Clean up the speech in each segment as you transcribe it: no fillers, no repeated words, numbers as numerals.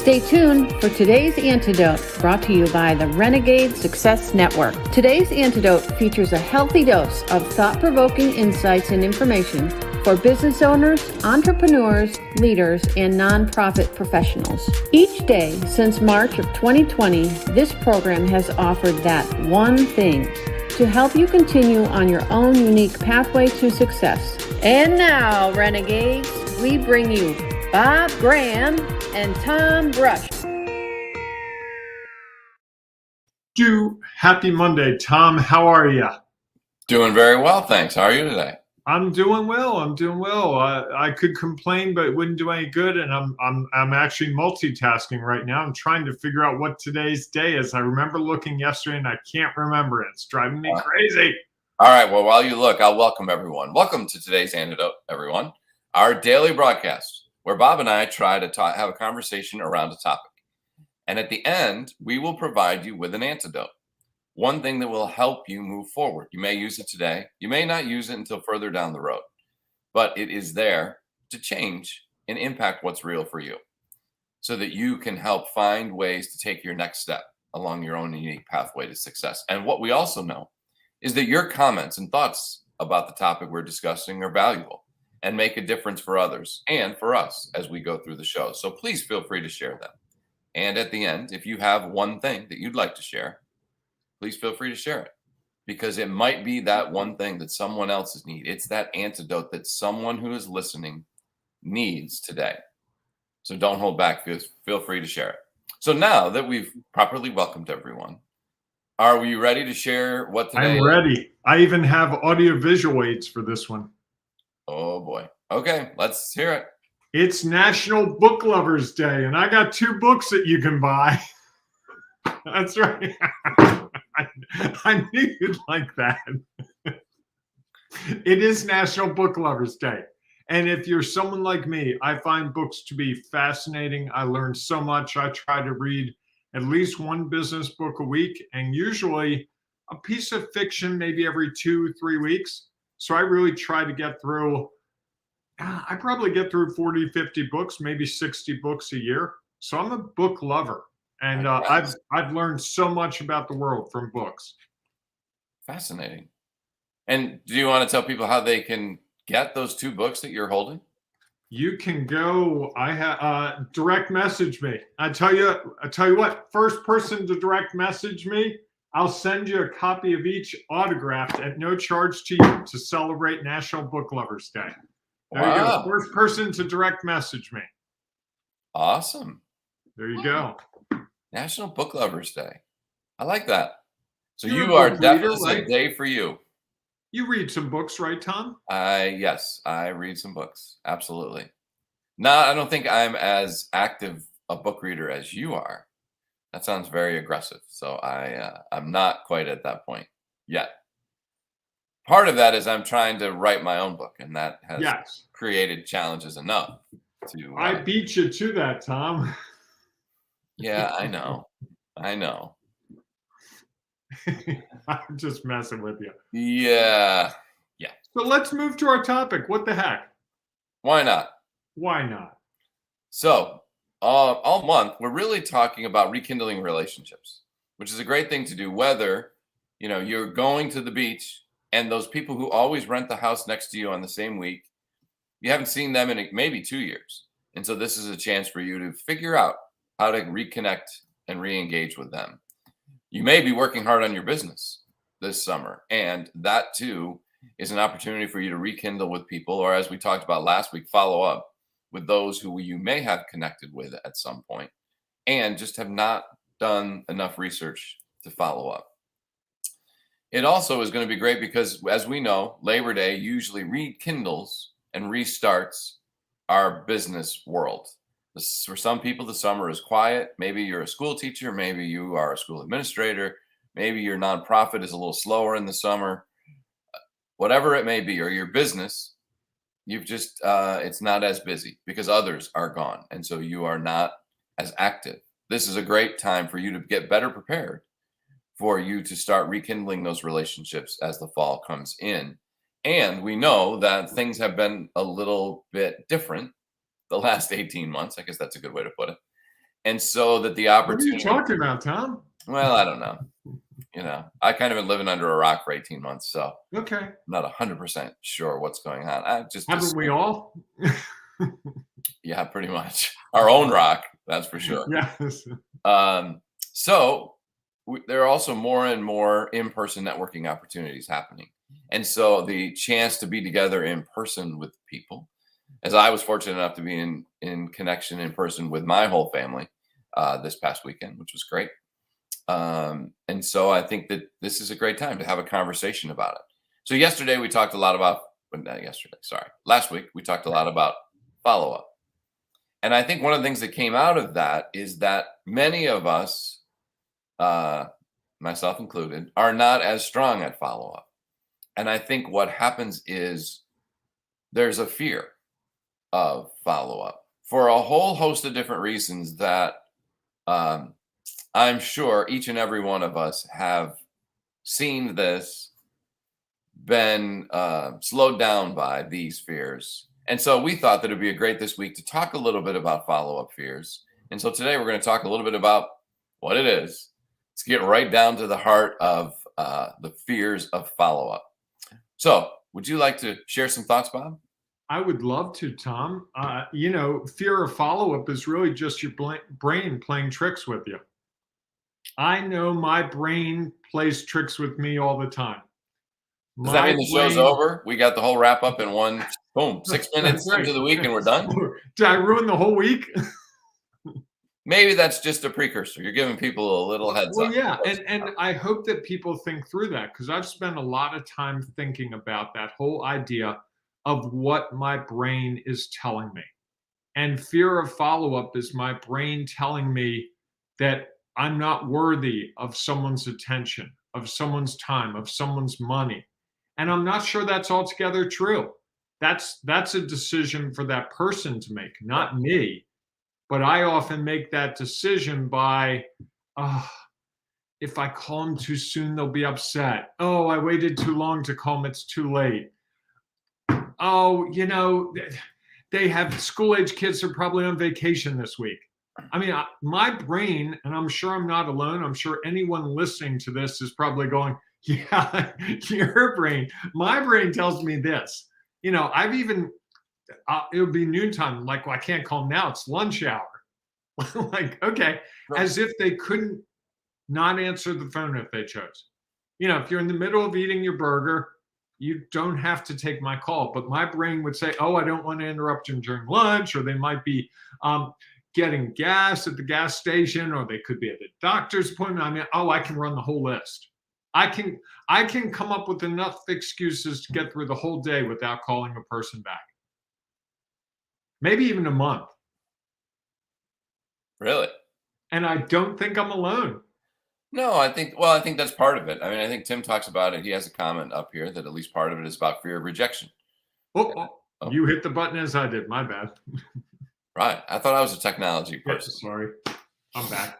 Stay tuned for today's Antidote, brought to you by the Renegade Success Network. Today's Antidote features a healthy dose of thought-provoking insights and information for business owners, entrepreneurs, leaders, and nonprofit professionals. Each day since March of 2020, this program has offered that one thing to help you continue on your own unique pathway to success. And now, Renegades, we bring you Bob Graham and Tom Brush. Happy Monday, Tom. How are you? Doing very well, thanks. How are you today? I'm doing well. I could complain, but it wouldn't do any good. And I'm actually multitasking right now. I'm trying to figure out what today's day is. I remember looking yesterday, and I can't remember it. It's driving me crazy. All right. Well, while you look, I'll welcome everyone. Welcome to today's Antidote, everyone. Our daily broadcast, where Bob and I try to have a conversation around a topic. And at the end, we will provide you with an antidote, one thing that will help you move forward. You may use it today. You may not use it until further down the road, but it is there to change and impact what's real for you so that you can help find ways to take your next step along your own unique pathway to success. And what we also know is that your comments and thoughts about the topic we're discussing are valuable and make a difference for others and for us as we go through the show. So please feel free to share them. And at the end, if you have one thing that you'd like to share, please feel free to share it, because it might be that one thing that someone else needs. It's that antidote that someone who is listening needs today. So don't hold back. Feel free to share it. So now that we've properly welcomed everyone, are we ready to share what today I'm ready. I even have audio-visual aids for this one. Oh, boy. Okay, let's hear it. It's National Book Lovers Day, and I got 2 books that you can buy. That's right. I knew you'd like that. It is National Book Lovers Day. And if you're someone like me, I find books to be fascinating. I learn so much. I try to read at least one business book a week, and usually a piece of fiction maybe every 2-3 weeks. So I really try to get through, I probably get through 40, 50 books, maybe 60 books a year. So I'm a book lover. And I've learned so much about the world from books. Fascinating. And do you want to tell people how they can get those 2 books that you're holding? You can go. Direct message me. I tell you what. First person to direct message me, I'll send you a copy of each autographed at no charge to you to celebrate National Book Lovers Day. There you go. First person to direct message me. Awesome. There you go. National Book Lovers Day. I like that. So you are definitely a day for you. You read some books, right, Tom? Yes, I read some books. Absolutely. No, I don't think I'm as active a book reader as you are. That sounds very aggressive. So I'm not quite at that point yet. Part of that is I'm trying to write my own book, and that has created challenges enough to. I beat you to that, Tom. Yeah, I know. I'm just messing with you. Yeah. So let's move to our topic. What the heck? Why not? So all month, we're really talking about rekindling relationships, which is a great thing to do, whether you're going to the beach and those people who always rent the house next to you on the same week, you haven't seen them in maybe 2 years. And so this is a chance for you to figure out how to reconnect and re-engage with them. You may be working hard on your business this summer, and that too is an opportunity for you to rekindle with people, or as we talked about last week, follow up with those who you may have connected with at some point and just have not done enough research to follow up. It also is going to be great because, as we know, Labor Day usually rekindles and restarts our business world. For some people, the summer is quiet. Maybe you're a school teacher. Maybe you are a school administrator. Maybe your nonprofit is a little slower in the summer. Whatever it may be, or your business, it's not as busy because others are gone. And so you are not as active. This is a great time for you to get better prepared, for you to start rekindling those relationships as the fall comes in. And we know that things have been a little bit different the last 18 months. I guess that's a good way to put it. And so that the What are opportunity. you talking about, Tom? Well, I don't know. I kind of been living under a rock for 18 months, so Okay. I'm not 100% sure what's going on. I just Haven't we all? Yeah, pretty much. Our own rock, that's for sure. Yes. So there are also more and more in-person networking opportunities happening. And so the chance to be together in person with people, as I was fortunate enough to be in connection in person with my whole family this past weekend, which was great. And so I think that this is a great time to have a conversation about it. So yesterday we talked a lot about, last week we talked a lot about follow-up. And I think one of the things that came out of that is that many of us, myself included, are not as strong at follow-up. And I think what happens is there's a fear of follow-up for a whole host of different reasons that I'm sure each and every one of us have seen this, been slowed down by these fears. And so we thought that it'd be great this week to talk a little bit about follow-up fears. And so today we're going to talk a little bit about what it is. Let's get right down to the heart of the fears of follow-up. So would you like to share some thoughts, Bob? I would love to, Tom. Fear of follow-up is really just your brain playing tricks with you. I know my brain plays tricks with me all the time. Does that mean the show's over? We got the whole wrap up in one, boom, 6 minutes into the week and we're done? Did I ruin the whole week? Maybe that's just a precursor. You're giving people a little heads up. Well, yeah, and I hope that people think through that, because I've spent a lot of time thinking about that whole idea of what my brain is telling me. And fear of follow-up is my brain telling me that I'm not worthy of someone's attention, of someone's time, of someone's money. And I'm not sure that's altogether true. That's a decision for that person to make, not me. But I often make that decision by, if I call them too soon, they'll be upset. Oh, I waited too long to call them, it's too late. Oh, they have school-age kids are probably on vacation this week. I mean, my brain, and I'm sure I'm not alone, I'm sure anyone listening to this is probably going, yeah, your brain. My brain tells me this. I've even, it would be noontime, like, well, I can't call them now, it's lunch hour. Like, okay, right. As if they couldn't not answer the phone if they chose. If you're in the middle of eating your burger, you don't have to take my call. But my brain would say, oh, I don't want to interrupt them during lunch, or they might be getting gas at the gas station, or they could be at a doctor's appointment. I mean, I can run the whole list. I can come up with enough excuses to get through the whole day without calling a person back. Maybe even a month. Really? And I don't think I'm alone. No, I think that's part of it. I mean, I think Tim talks about it. He has a comment up here that at least part of it is about fear of rejection. Oh. You hit the button as I did. My bad. Right. I thought I was a technology person. Yes, sorry. I'm back.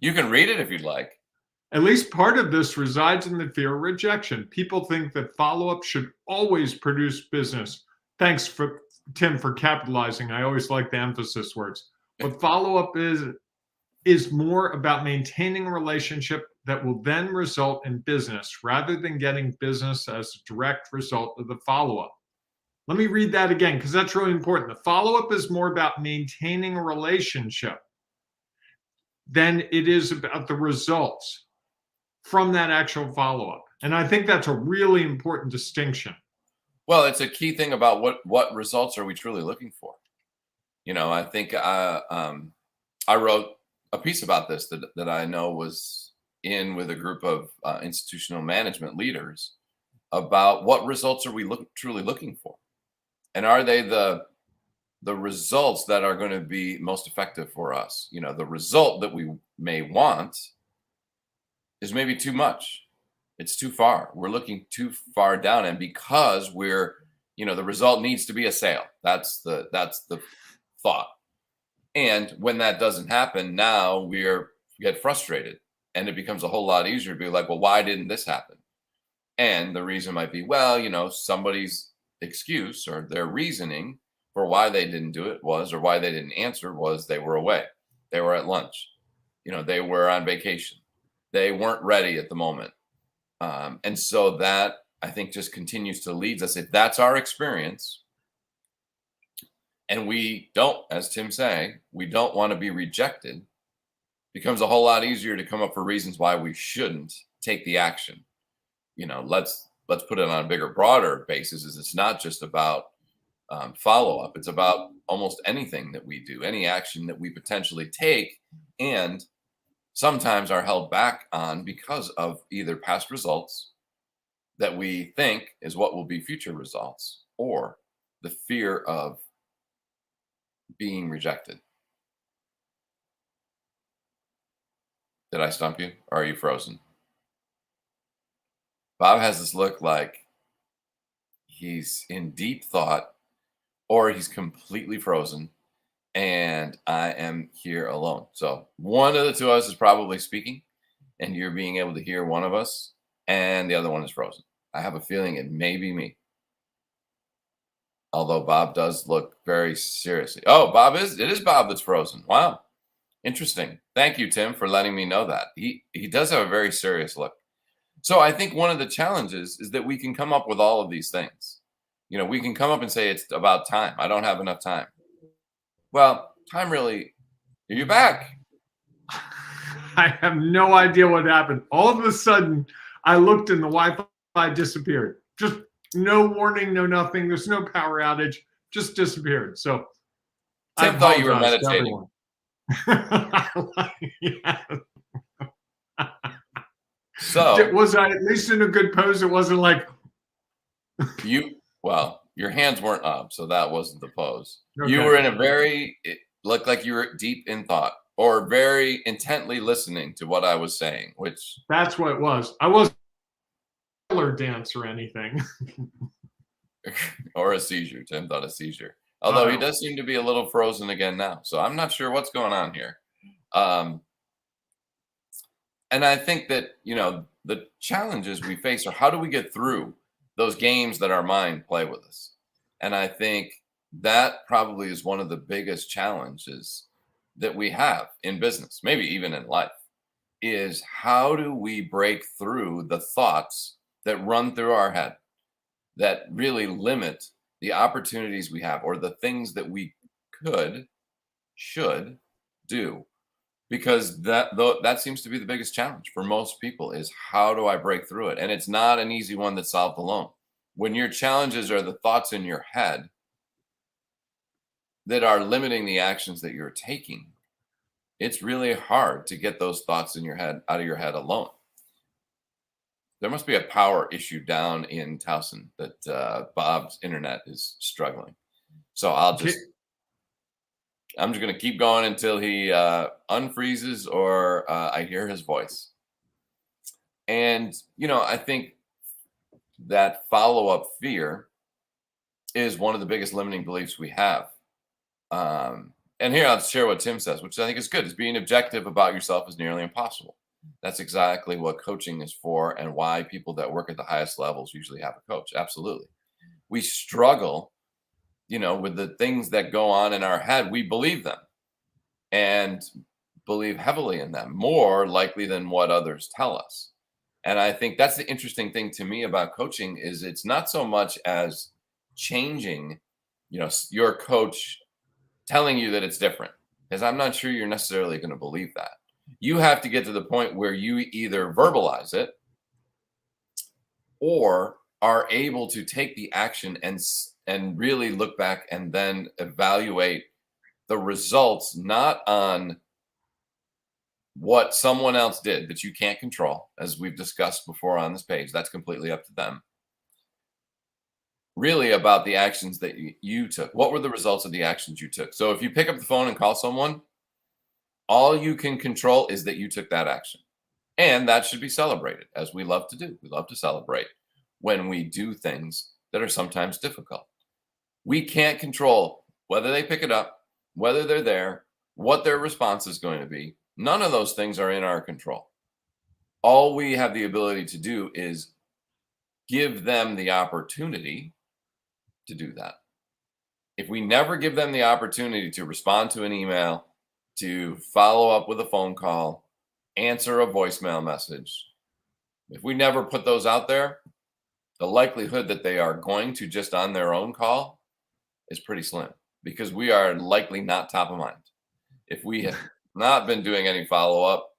You can read it if you'd like. At least part of this resides in the fear of rejection. People think that follow-up should always produce business. Thanks, Tim, for capitalizing. I always like the emphasis words. But follow-up is more about maintaining a relationship that will then result in business rather than getting business as a direct result of the follow-up. Let me read that again, because that's really important. The follow-up is more about maintaining a relationship than it is about the results from that actual follow-up. And I think that's a really important distinction. Well, it's a key thing about what results are we truly looking for. I think I wrote a piece about this that I know was in with a group of institutional management leaders about what results are we truly looking for, and are they the results that are going to be most effective for us? The result that we may want is maybe too much. It's too far. We're looking too far down, and because we're, the result needs to be a sale. That's the thought. And when that doesn't happen, now we get frustrated, and it becomes a whole lot easier to be like, well, why didn't this happen? And the reason might be, well, somebody's excuse or their reasoning for why they didn't do it was, or why they didn't answer was they were away. They were at lunch. They were on vacation. They weren't ready at the moment. And so that, I think, just continues to lead us. If that's our experience, and we don't, as Tim say, we don't want to be rejected, becomes a whole lot easier to come up for reasons why we shouldn't take the action. Let's put it on a bigger, broader basis. Is it's not just about follow up. It's about almost anything that we do, any action that we potentially take, and sometimes are held back on because of either past results that we think is what will be future results, or the fear of being rejected. Did I stump you, or are you frozen? Bob has this look like he's in deep thought, or he's completely frozen, and I am here alone. So one of the two of us is probably speaking, and you're being able to hear one of us, and the other one is frozen. I have a feeling it may be me. Although Bob does look very seriously. Oh, it is Bob that's frozen. Wow. Interesting. Thank you, Tim, for letting me know that. He does have a very serious look. So I think one of the challenges is that we can come up with all of these things. We can come up and say it's about time. I don't have enough time. Well, time really, are you back? I have no idea what happened. All of a sudden, I looked and the Wi-Fi disappeared. Just no warning, no nothing. There's no power outage. Just disappeared. So Tim thought you were meditating. Yeah. So was I at least in a good pose? It wasn't like your hands weren't up, so that wasn't the pose. Okay. You were in it looked like you were deep in thought, or very intently listening to what I was saying, which that's what it was. I wasn't a color dance or anything. Or a seizure. Tim thought a seizure. Although he does seem to be a little frozen again now. So I'm not sure what's going on here. And I think that, the challenges we face are, how do we get through those games that our mind play with us? And I think that probably is one of the biggest challenges that we have in business, maybe even in life, is how do we break through the thoughts that run through our head that really limit the opportunities we have, or the things that we should do? Because that seems to be the biggest challenge for most people, is how do I break through it? And it's not an easy one that's solved alone. When your challenges are the thoughts in your head that are limiting the actions that you're taking, it's really hard to get those thoughts in your head out of your head alone. There must be a power issue down in Towson that Bob's internet is struggling. So I'm just going to keep going until he unfreezes, or I hear his voice. And, I think that follow-up fear is one of the biggest limiting beliefs we have. And here I'll share what Tim says, which I think is good, is being objective about yourself is nearly impossible. That's exactly what coaching is for, and why people that work at the highest levels usually have a coach. Absolutely. We struggle, with the things that go on in our head. We believe them and believe heavily in them, more likely than what others tell us. And I think that's the interesting thing to me about coaching, is it's not so much as changing, your coach telling you that it's different, because I'm not sure you're necessarily going to believe that. You have to get to the point where you either verbalize it, or are able to take the action and really look back and then evaluate the results, not on what someone else did that you can't control, as we've discussed before on this page. That's completely up to them. Really about the actions that you took. What were the results of the actions you took? So if you pick up the phone and call someone, all you can control is that you took that action. And that should be celebrated, as we love to do. We love to celebrate when we do things that are sometimes difficult. We can't control whether they pick it up, whether they're there, what their response is going to be. None of those things are in our control. All we have the ability to do is give them the opportunity to do that. If we never give them the opportunity to respond to an email, to follow up with a phone call, answer a voicemail message. If we never put those out there, the likelihood that they are going to just on their own call is pretty slim, because we are likely not top of mind. If we have not been doing any follow up,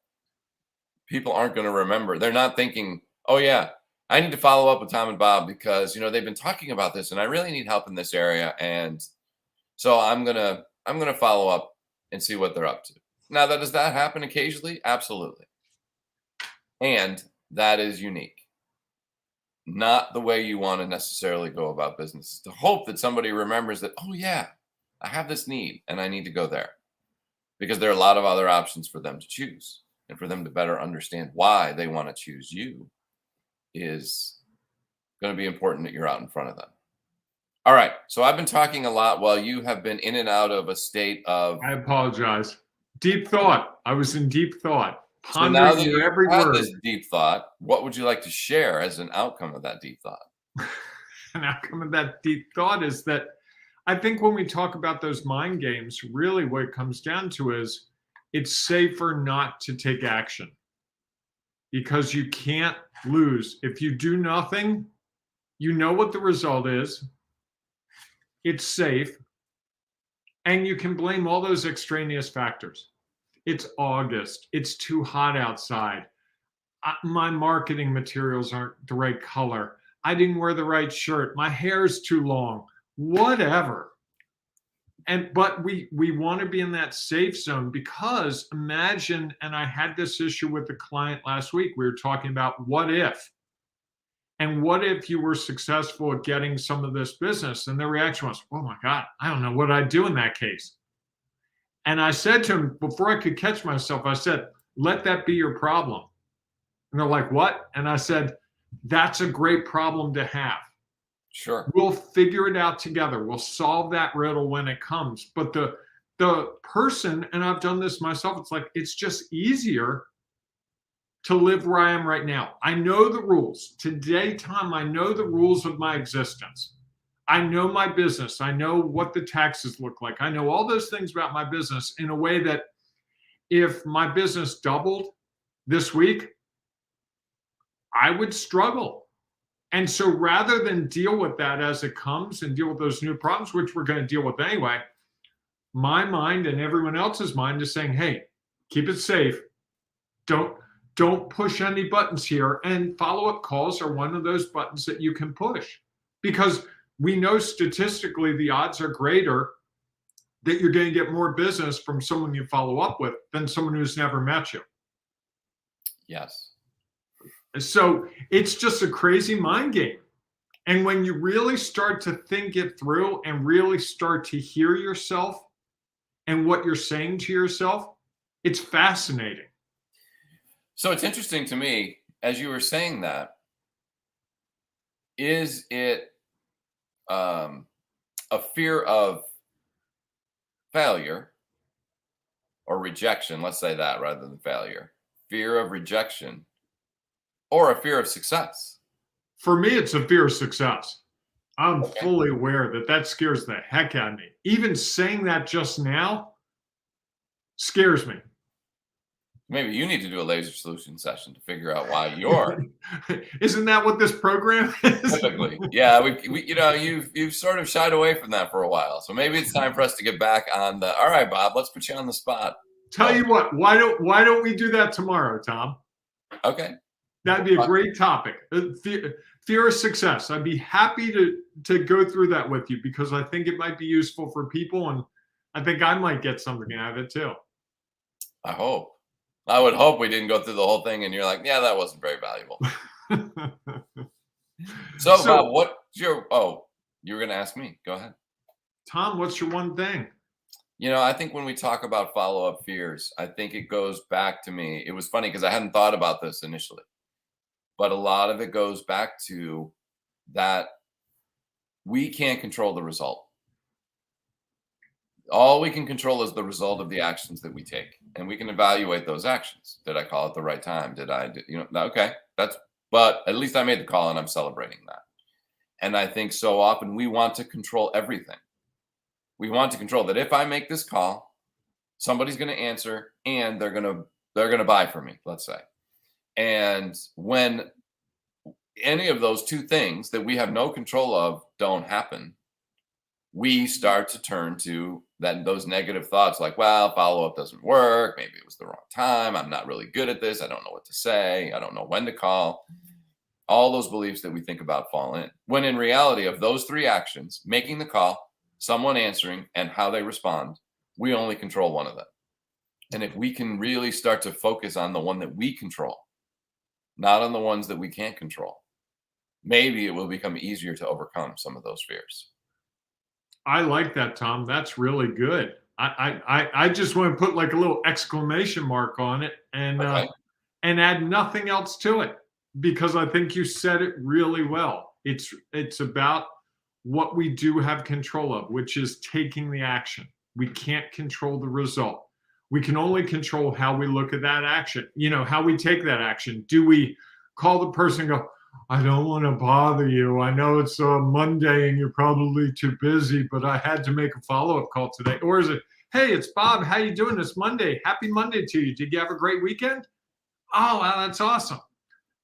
people aren't going to remember. They're not thinking, oh, yeah, I need to follow up with Tom and Bob because, they've been talking about this and I really need help in this area. And so I'm going to follow up and see what they're up to. Now, does that happen occasionally? Absolutely. And that is unique. Not the way you want to necessarily go about business. To hope that somebody remembers that, oh, yeah, I have this need and I need to go there. Because there are a lot of other options for them to choose. And for them to better understand why they want to choose you is going to be important that you're out in front of them. All right. So I've been talking a lot while you have been in and out of a state of... I apologize. Deep thought. I was in deep thought. So now that Pondering you've every had word. this deep thought, what would you like to share as an outcome of that deep thought? An outcome of that deep thought is that I think when we talk about those mind games, really what it comes down to is it's safer not to take action because you can't lose. If you do nothing, you know what the result is. It's safe. And you can blame all those extraneous factors. It's August. It's too hot outside. My marketing materials aren't the right color. I didn't wear the right shirt. My hair's too long. Whatever. But we want to be in that safe zone because imagine, and I had this issue with a client last week. We were talking about what if. And what if you were successful at getting some of this business? And their reaction was, oh my God, I don't know what I'd do in that case. And I said to him, before I could catch myself, I said, let that be your problem. And they're like, what? And I said, that's a great problem to have. Sure. We'll figure it out together. We'll solve that riddle when it comes. But the person, and I've done this myself, it's like, it's just easier to live where I am right now. I know the rules. Today, Tom, I know the rules of my existence. I know my business. I know what the taxes look like. I know all those things about my business in a way that if my business doubled this week, I would struggle. And so rather than deal with that as it comes and deal with those new problems, which we're going to deal with anyway, my mind and everyone else's mind is saying, hey, keep it safe. Don't push any buttons here. And follow-up calls are one of those buttons that you can push because we know statistically the odds are greater that you're going to get more business from someone you follow up with than someone who's never met you. Yes. So it's just a crazy mind game. And when you really start to think it through and really start to hear yourself and what you're saying to yourself, it's fascinating. So it's interesting to me, as you were saying that, is it a fear of failure or rejection? Let's say that rather than failure. Fear of rejection or a fear of success? For me, it's a fear of success. I'm fully aware that scares the heck out of me. Even saying that just now scares me. Maybe you need to do a laser solution session to figure out why you're. Isn't that what this program is? Typically, yeah. You've sort of shied away from that for a while, so maybe it's time for us to get back on the. All right, Bob, let's put you on the spot. Tell you what, why don't we do that tomorrow, Tom? Okay, that'd be a great topic. Fear of success. I'd be happy to go through that with you because I think it might be useful for people, and I think I might get something out of it too. I would hope we didn't go through the whole thing and you're like, yeah, that wasn't very valuable. So Bob, what's your, you were going to ask me. Go ahead. Tom, what's your one thing? I think when we talk about follow-up fears, I think it goes back to me. It was funny because I hadn't thought about this initially, but a lot of it goes back to that we can't control the result. All we can control is the result of the actions that we take, and we can evaluate those actions. Did I call at the right time? Okay, but at least I made the call and I'm celebrating that. And I think so often we want to control everything. We want to control that if I make this call, Somebody's going to answer and they're going to buy from me, let's say. And when any of those two things that we have no control of don't happen, we start to turn to those negative thoughts like, well, follow-up doesn't work. Maybe it was the wrong time. I'm not really good at this. I don't know what to say. I don't know when to call. All those beliefs that we think about fall in. When in reality, of those three actions, making the call, someone answering, and how they respond, we only control one of them. And if we can really start to focus on the one that we control, not on the ones that we can't control, maybe it will become easier to overcome some of those fears. I like that, Tom. That's really good. I just want to put like a little exclamation mark on it and add nothing else to it, because I think you said it really well. It's about what we do have control of, which is taking the action. We can't control the result. We can only control how we look at that action, how we take that action. Do we call the person and go, I don't want to bother you. I know it's Monday and you're probably too busy, but I had to make a follow-up call today. Or is it, hey, it's Bob. How you doing this Monday? Happy Monday to you. Did you have a great weekend? Oh, wow, that's awesome.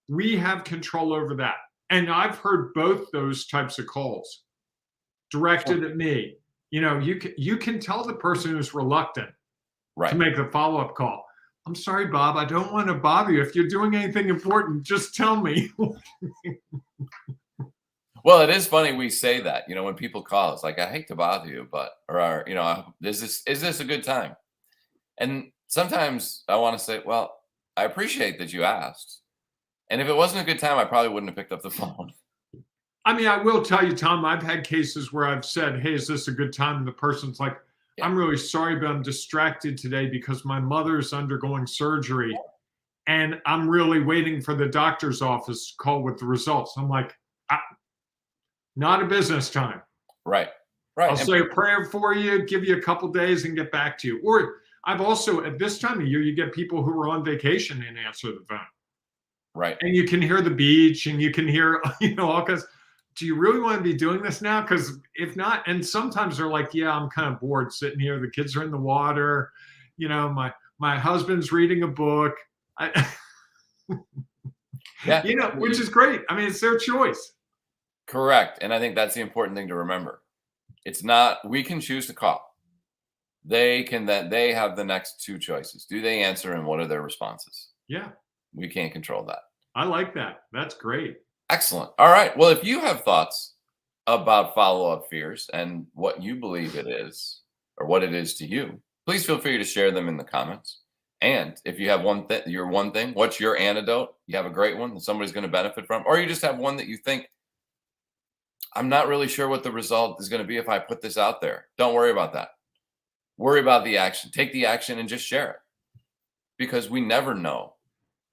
We have control over that. And I've heard both those types of calls directed at me. You can tell the person who's reluctant to make the follow-up call. I'm sorry, Bob, I don't want to bother you. If you're doing anything important, just tell me. Well, it is funny we say that, when people call, it's like, I hate to bother you, but, is this a good time? And sometimes I want to say, well, I appreciate that you asked. And if it wasn't a good time, I probably wouldn't have picked up the phone. I mean, I will tell you, Tom, I've had cases where I've said, hey, is this a good time? And the person's like, I'm really sorry, but I'm distracted today because my mother's undergoing surgery and I'm really waiting for the doctor's office call with the results. I'm like, not a business time. Right. I'll say a prayer for you, give you a couple days and get back to you. Or I've also, at this time of year, you get people who are on vacation and answer the phone. Right. And you can hear the beach and you can hear, all kinds. Do you really want to be doing this now? Because if not, and sometimes they're like, yeah, I'm kind of bored sitting here. The kids are in the water. My husband's reading a book. Which is great. I mean, it's their choice. Correct. And I think that's the important thing to remember. It's not, we can choose to call. They have the next two choices. Do they answer and what are their responses? Yeah. We can't control that. I like that. That's great. Excellent. All right. Well, if you have thoughts about follow-up fears and what you believe it is or what it is to you, please feel free to share them in the comments. And if you have one thing, what's your antidote? You have a great one that somebody's going to benefit from, or you just have one that you think, I'm not really sure what the result is going to be if I put this out there. Don't worry about that. Worry about the action. Take the action and just share it, because we never know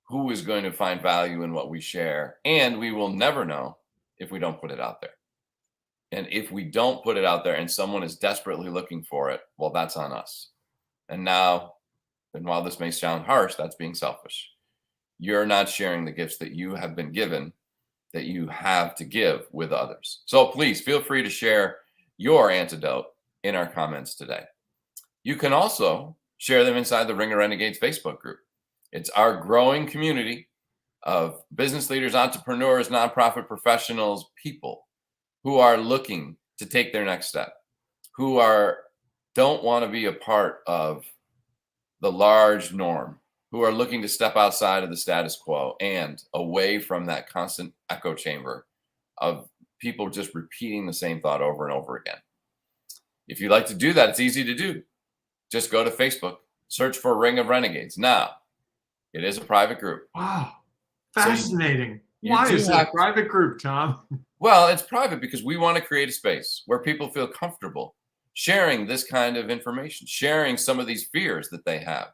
who is going to find value in what we share. And we will never know if we don't put it out there. And if we don't put it out there and someone is desperately looking for it, well, that's on us. And while this may sound harsh, that's being selfish. You're not sharing the gifts that you have been given, that you have to give with others. So please feel free to share your antidote in our comments today. You can also share them inside the Ring of Renegades Facebook group. It's our growing community of business leaders, entrepreneurs, nonprofit professionals, people who are looking to take their next step, who don't want to be a part of the large norm, who are looking to step outside of the status quo and away from that constant echo chamber of people just repeating the same thought over and over again. If you'd like to do that, it's easy to do. Just go to Facebook, search for Ring of Renegades. Now, it is a private group. Wow. Fascinating. So why is it a private group, Tom? Well, it's private because we want to create a space where people feel comfortable sharing this kind of information, sharing some of these fears that they have,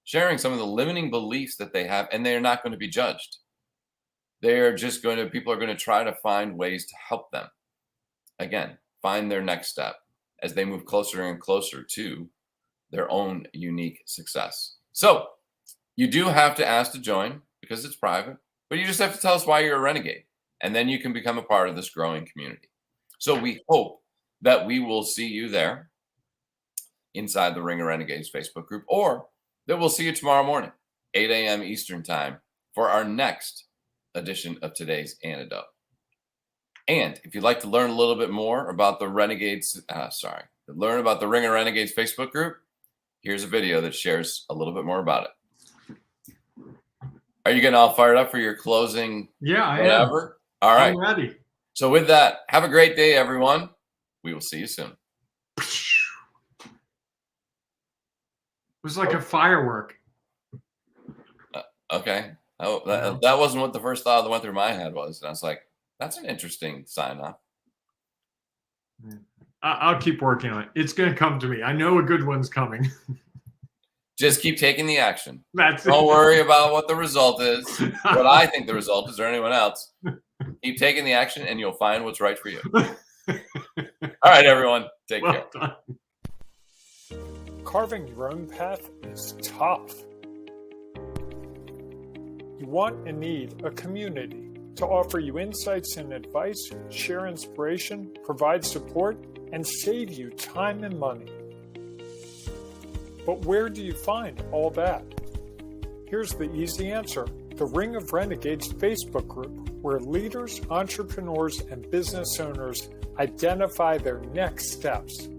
sharing some of the limiting beliefs that they have, and they're not going to be judged. People are going to try to find ways to help them. Again, find their next step as they move closer and closer to their own unique success. So you do have to ask to join because it's private, but you just have to tell us why you're a renegade, and then you can become a part of this growing community. So we hope that we will see you there. inside the Ring of Renegades Facebook group, or that we'll see you tomorrow morning, 8 a.m. Eastern Time, for our next edition of today's Antidote. And if you'd like to learn a little bit more about the learn about the Ring of Renegades Facebook group, here's a video that shares a little bit more about it. Are you getting all fired up for your closing? Yeah, I whatever? am. All right. I'm ready. So with that, have a great day, everyone. We will see you soon. It was like a firework. Okay. Oh, that wasn't what the first thought that went through my head was. And I was like, that's an interesting sign off. I'll keep working on it. It's going to come to me. I know a good one's coming. Just keep taking the action. That's Don't worry about what the result is, what I think the result is, or anyone else. Keep taking the action and you'll find what's right for you. All right, everyone. Take care. Done. Carving your own path is tough. You want and need a community to offer you insights and advice, share inspiration, provide support, and save you time and money. But where do you find all that? Here's the easy answer: the Ring of Renegades Facebook group, where leaders, entrepreneurs, and business owners identify their next steps.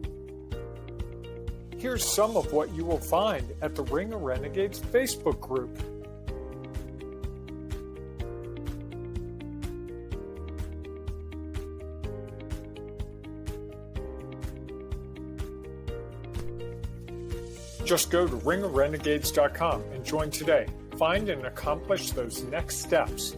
Here's some of what you will find at the Ring of Renegades Facebook group. Just go to ringofrenegades.com and join today. Find and accomplish those next steps.